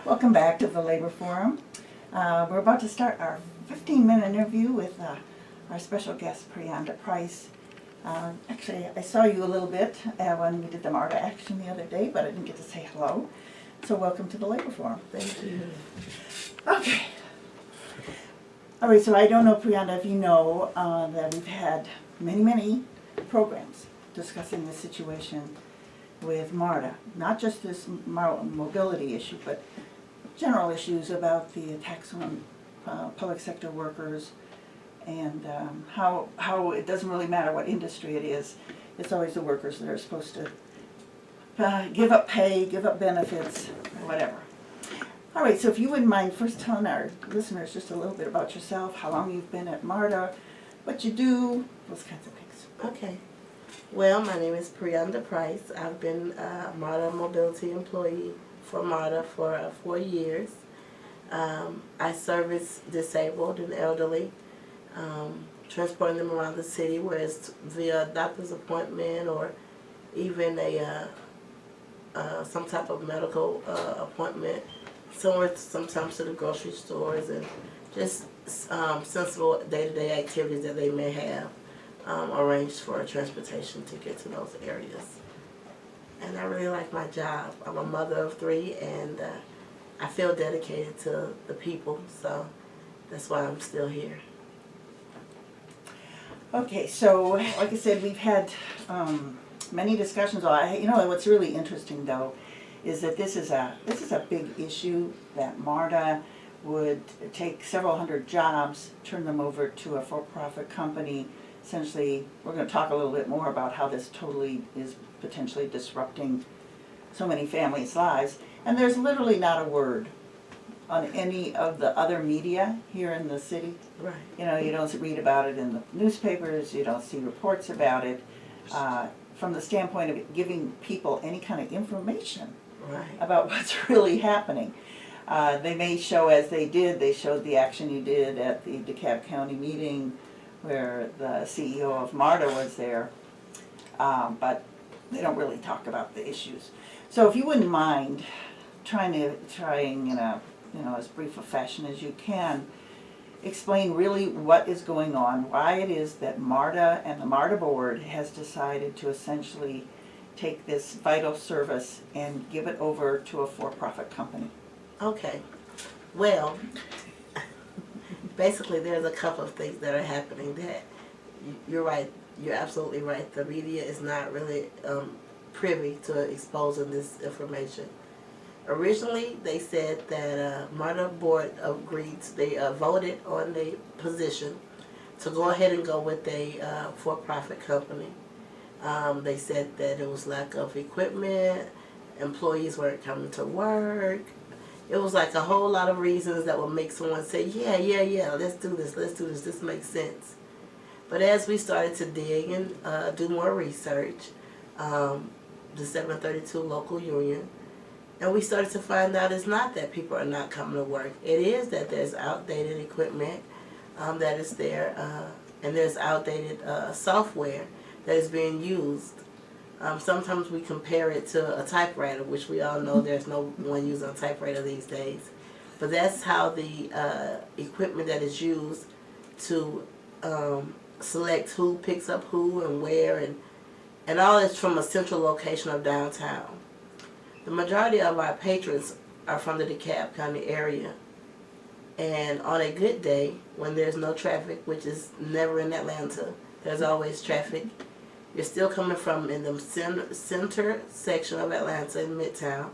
Welcome back to the Labor Forum. We're about to start our 15-minute interview with our special guest, Preyonda Broome. Actually, I saw you a little bit when we did the MARTA action the other day, but I didn't get to say hello. So welcome to the Labor Forum. Thank you. Okay. All right, so I don't know, Preyonda, if you know that we've had many programs discussing the situation with MARTA. Not just this mobility issue, but general issues about the attacks on public sector workers and how it doesn't really matter what industry it is. It's always the workers that are supposed to give up pay, give up benefits, whatever. All right, so if you wouldn't mind first telling our listeners just a little bit about yourself, how long you've been at MARTA, what you do, those kinds of things. Okay. Well, my name is Preyonda Broome. I've been a MARTA Mobility employee for MARTA for 4 years. I service disabled and elderly, transporting them around the city, whether it's via doctor's appointment or even some type of medical appointment, sometimes to the grocery stores, and just sensible day-to-day activities that they may have arranged for transportation to get to those areas. And I really like my job. I'm a mother of 3, and I feel dedicated to the people, so that's why I'm still here. Okay, so like I said, we've had many discussions. You know what's really interesting though is that this is a big issue that MARTA would take several hundred jobs, turn them over to a for-profit company. Essentially, we're going to talk a little bit more about how this totally is potentially disrupting so many families' lives. And there's literally not a word on any of the other media here in the city. Right. You know, you don't read about it in the newspapers, you don't see reports about it. From the standpoint of giving people any kind of information about what's really happening. They may show, as they showed the action you did at the DeKalb County meeting where the CEO of MARTA was there, but they don't really talk about the issues. So if you wouldn't mind trying in a as brief a fashion as you can, explain really what is going on, why it is that MARTA and the MARTA board has decided to essentially take this vital service and give it over to a for-profit company. Okay. Well, basically there's a couple of things that are happening that you're right. You're absolutely right. The media is not really privy to exposing this information. Originally, they said that MARTA board agreed. They voted on the position to go ahead and go with a for-profit company. They said that it was lack of equipment, employees weren't coming to work. It was like a whole lot of reasons that would make someone say, yeah, let's do this, this makes sense. But as we started to dig and do more research, the 732 local union, and we started to find out it's not that people are not coming to work. It is that there's outdated equipment that is there, and there's outdated software that is being used. Sometimes we compare it to a typewriter, which we all know there's no one using a typewriter these days. But that's how the equipment that is used to select who picks up who and where, and all is from a central location of downtown. The majority of our patrons are from the DeKalb County area. And on a good day, when there's no traffic, which is never in Atlanta, there's always traffic, you're still coming from in the center section of Atlanta in Midtown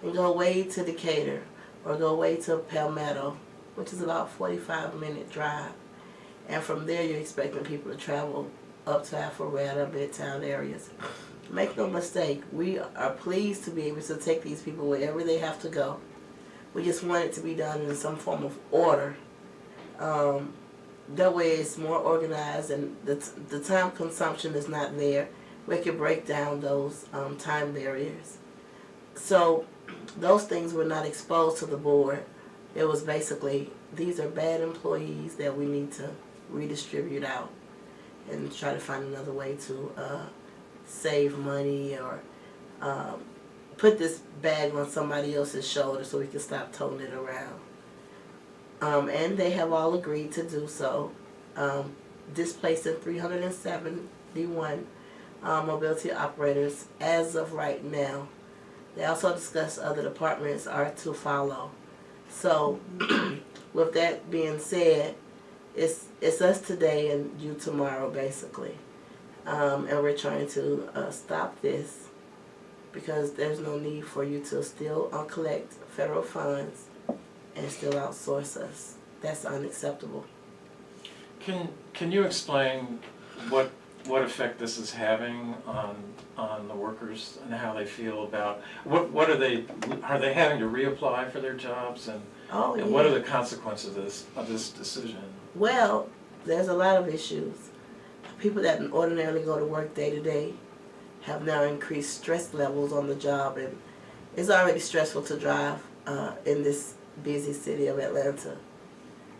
and go way to Decatur or go way to Palmetto, which is about a 45-minute drive. And from there, you're expecting people to travel up to Alpharetta, Midtown areas. Make no mistake, we are pleased to be able to take these people wherever they have to go. We just want it to be done in some form of order. That way it's more organized and the time consumption is not there. We can break down those time barriers. So those things were not exposed to the board. It was basically, these are bad employees that we need to redistribute out and try to find another way to save money or put this bag on somebody else's shoulder so we can stop toting it around. And they have all agreed to do so, displacing 371 mobility operators as of right now. They also discussed other departments are to follow. So, with that being said, it's us today and you tomorrow, basically. And we're trying to stop this because there's no need for you to still collect federal funds and still outsource us. That's unacceptable. Can you explain what effect this is having on the workers and how they feel about what are they having to reapply for their jobs and what are the consequences of this decision? Well, there's a lot of issues. People that ordinarily go to work day to day have now increased stress levels on the job, and it's already stressful to drive in this busy city of Atlanta.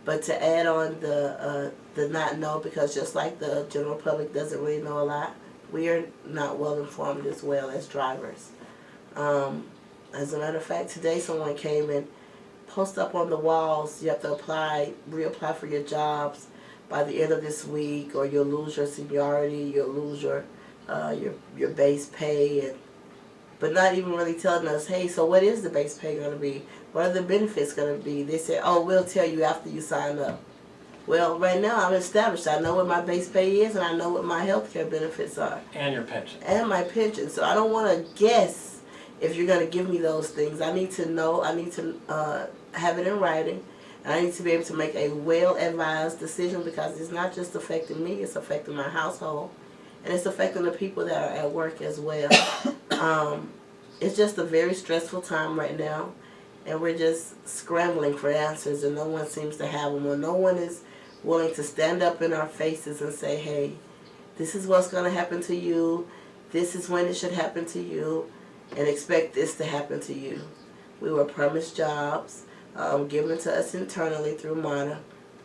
But to add on the not know, because just like the general public doesn't really know a lot, we are not well informed as well as drivers. As a matter of fact, today someone came and posted up on the walls, you have to reapply for your jobs by the end of this week, or you'll lose your seniority, you'll lose your base pay, but not even really telling us, hey, so what is the base pay going to be? What are the benefits going to be? They said, oh, we'll tell you after you sign up. Well, right now I'm established. I know what my base pay is, and I know what my health care benefits are. And your pension. And my pension. So I don't want to guess if you're going to give me those things. I need to know. I need to have it in writing. I need to be able to make a well-advised decision, because it's not just affecting me, it's affecting my household. And it's affecting the people that are at work as well. It's just a very stressful time right now, and we're just scrambling for answers, and no one seems to have them, or no one is willing to stand up in our faces and say, hey, this is what's going to happen to you, this is when it should happen to you, and expect this to happen to you. We were promised jobs given to us internally through MARTA.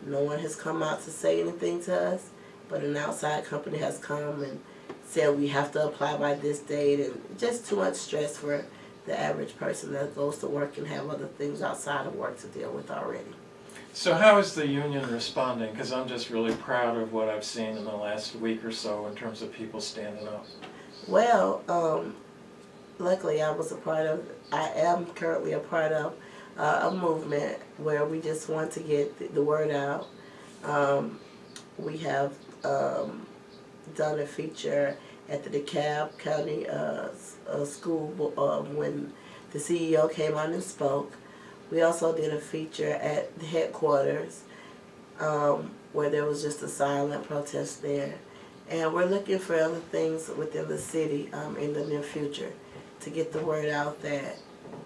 No one has come out to say anything to us, but an outside company has come and said we have to apply by this date, and just too much stress for the average person that goes to work and have other things outside of work to deal with already. So how is the union responding? Because I'm just really proud of what I've seen in the last week or so in terms of people standing up. Well, luckily I am currently a part of a movement where we just want to get the word out. We have done a feature at the DeKalb County school when the CEO came on and spoke. We also did a feature at the headquarters where there was just a silent protest there. And we're looking for other things within the city in the near future to get the word out that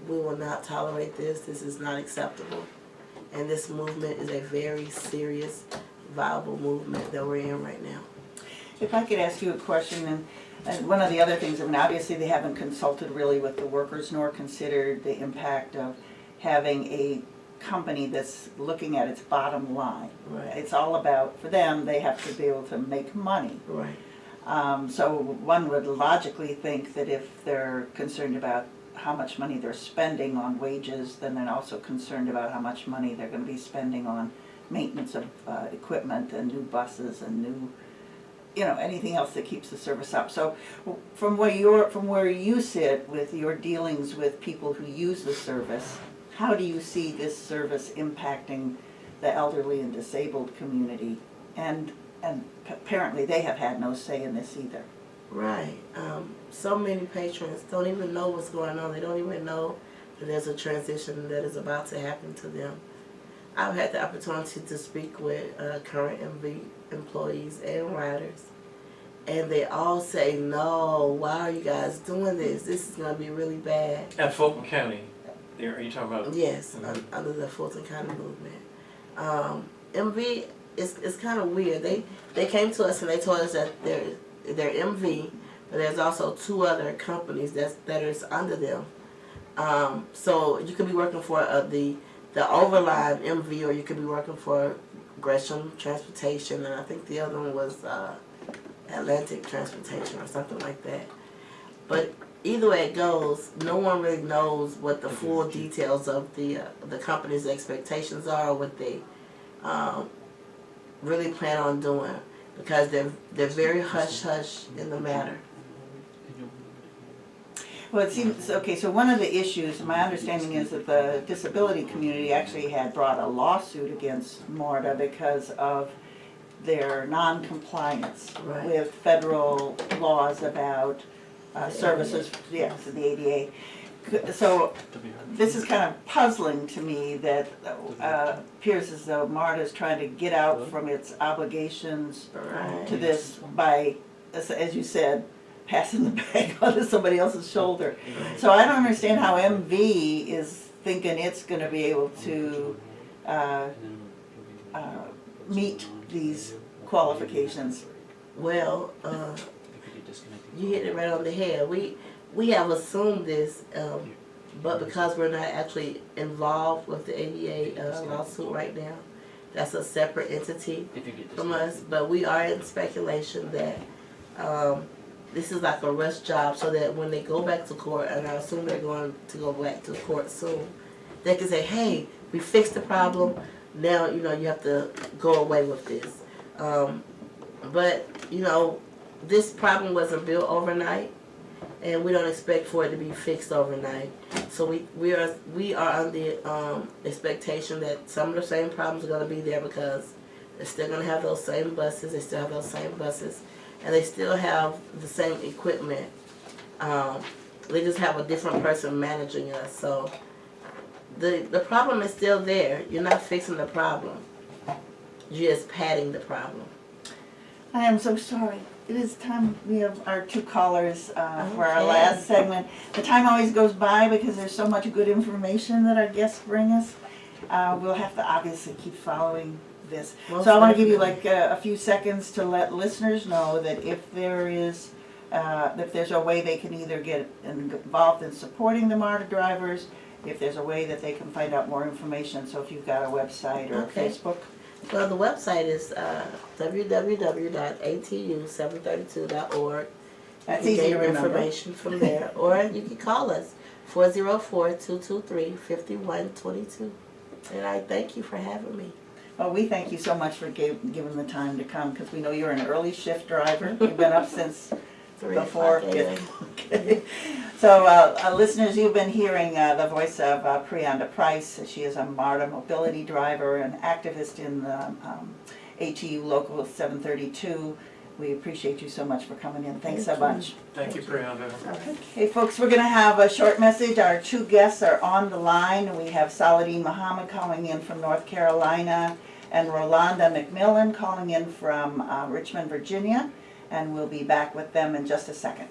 we will not tolerate this. This is not acceptable. And this movement is a very serious, viable movement that we're in right now. If I could ask you a question, and one of the other things, I mean, obviously they haven't consulted really with the workers nor considered the impact of having a company that's looking at its bottom line. Right. It's all about, for them, they have to be able to make money. Right. So one would logically think that if they're concerned about how much money they're spending on wages, then they're also concerned about how much money they're going to be spending on maintenance of equipment and new buses and new, anything else that keeps the service up. So from where you sit with your dealings with people who use the service, how do you see this service impacting the elderly and disabled community? And apparently they have had no say in this either. Right. So many patrons don't even know what's going on. They don't even know that there's a transition that is about to happen to them. I've had the opportunity to speak with current MV employees and riders, and they all say, no, why are you guys doing this? This is going to be really bad. At Fulton County, are you talking about? Yes, under the Fulton County movement. MV is kind of weird. They came to us and they told us that they're MV, but there's also two other companies that is under them. So you could be working for the Overline MV, or you could be working for Gresham Transportation, and I think the other one was Atlantic Transportation or something like that. But either way it goes, no one really knows what the full details of the company's expectations are, or what they really plan on doing, because they're very hush hush in the matter. Well, it seems, okay, so one of the issues, my understanding is that the disability community actually had brought a lawsuit against MARTA because of their non-compliance Right. with federal laws about services, yes, the ADA. So this is kind of puzzling to me that appears as though MARTA is trying to get out from its obligations Right. to this by, as you said, passing the bag onto somebody else's shoulder. So I don't understand how MV is thinking it's going to be able to meet these qualifications. Well, you hit it right on the head. We have assumed this, but because we're not actually involved with the ADA lawsuit right now, that's a separate entity from us. But we are in speculation that this is like a rush job, so that when they go back to court, and I assume they're going to go back to court soon, they can say, "Hey, we fixed the problem. Now you have to go away with this." But this problem wasn't built overnight, and we don't expect for it to be fixed overnight. So we are on the expectation that some of the same problems are going to be there, because they're still going to have those same buses. They still have those same buses, and they still have the same equipment. They just have a different person managing us. So the problem is still there. You're not fixing the problem. You're just padding the problem. I am so sorry. It is time. We have our two callers for our Okay. last segment. The time always goes by because there's so much good information that our guests bring us. We'll have to obviously keep following this. Most So I want to give you definitely. like a few seconds to let listeners know that if there's a way they can either get involved in supporting the MARTA drivers, if there's a way that they can find out more information. So if you've got a website or Okay. Facebook. Well, the website is www.atu732.org. That's You easy can to get remember. information from there, or you can call us 404-223-5122. And I thank you for having me. Well, we thank you so much for giving the time to come, because we know you're an early shift driver. You've been up since 3 before. o'clock a.m. Okay. So, listeners, you've been hearing the voice of Preyonda Price. She is a MARTA Mobility driver and activist in the ATU Local 732. We appreciate you so much for coming in. Thanks so Thank you. much. Thank you, Preyonda. Okay, folks, we're going to have a short message. Our two guests are on the line. We have Saladin Muhammad calling in from North Carolina and Rolanda McMillan calling in from Richmond, Virginia. And we'll be back with them in just a second.